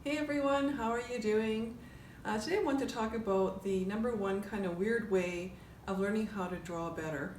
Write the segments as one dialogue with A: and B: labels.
A: Hey everyone, how are you doing? Today I want to talk about the number one kind of weird way of learning how to draw better.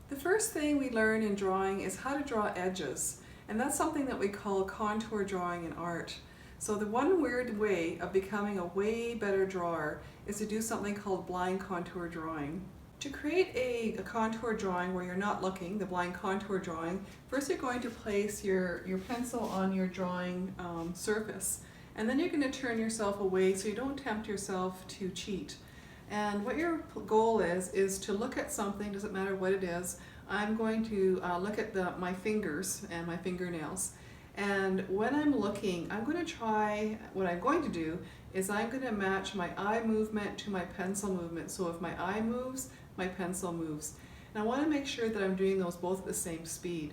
A: The first thing we learn in drawing is how to draw edges, and that's something that we call contour drawing in art. So the one weird way of becoming a way better drawer is to do something called blind contour drawing. To create a contour drawing where you're not looking, the blind contour drawing, first you're going to place your pencil on your drawing surface, and then you're going to turn yourself away so you don't tempt yourself to cheat. And what your goal is to look at something, doesn't matter what it is. I'm going to look at my fingers and my fingernails. And when I'm looking, I'm going to try, what I'm going to do is I'm going to match my eye movement to my pencil movement. So if my eye moves, my pencil moves. And I want to make sure that I'm doing those both at the same speed.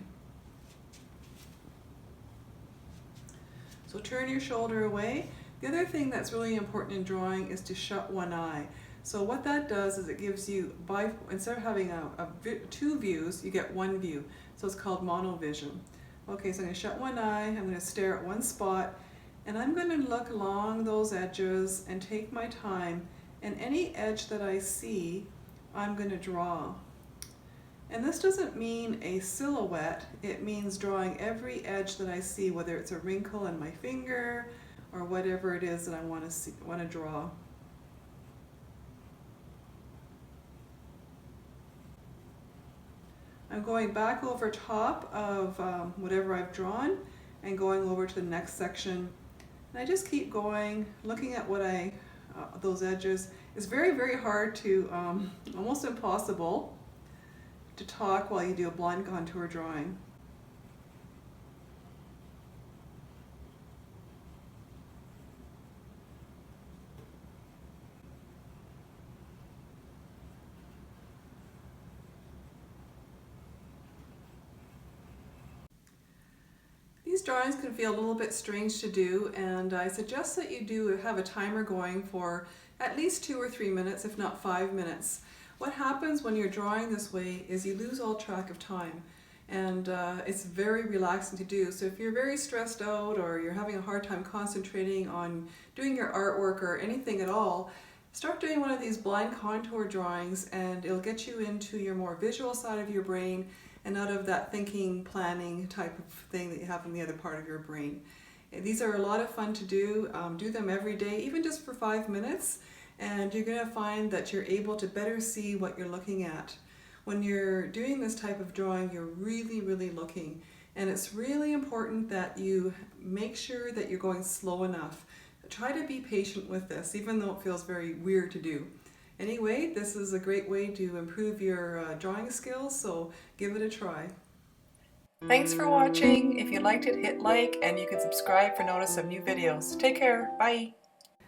A: So turn your shoulder away. The other thing that's really important in drawing is to shut one eye. So what that does is it gives you, instead of having two views, you get one view. So it's called monovision. Okay, so I'm going to shut one eye, I'm going to stare at one spot, and I'm going to look along those edges and take my time, and any edge that I see, I'm going to draw. And this doesn't mean a silhouette, it means drawing every edge that I see, whether it's a wrinkle in my finger or whatever it is that I want to draw. I'm going back over top of whatever I've drawn and going over to the next section. And I just keep going, looking at those edges. It's very, very hard to, almost impossible to talk while you do a blind contour drawing. These drawings can feel a little bit strange to do, and I suggest that you do have a timer going for at least 2 or 3 minutes, if not 5 minutes. What happens when you're drawing this way is you lose all track of time, and it's very relaxing to do. So if you're very stressed out or you're having a hard time concentrating on doing your artwork or anything at all, start doing one of these blind contour drawings and it'll get you into your more visual side of your brain and out of that thinking, planning type of thing that you have in the other part of your brain. These are a lot of fun to do. Do them every day, even just for 5 minutes, and you're going to find that you're able to better see what you're looking at. When you're doing this type of drawing, you're really, really looking, and it's really important that you make sure that you're going slow enough. Try to be patient with this, even though it feels very weird to do. Anyway, this is a great way to improve your drawing skills, so give it a try. Thanks for watching. If you liked it, hit like, and you can subscribe for notice of new videos. Take care. Bye.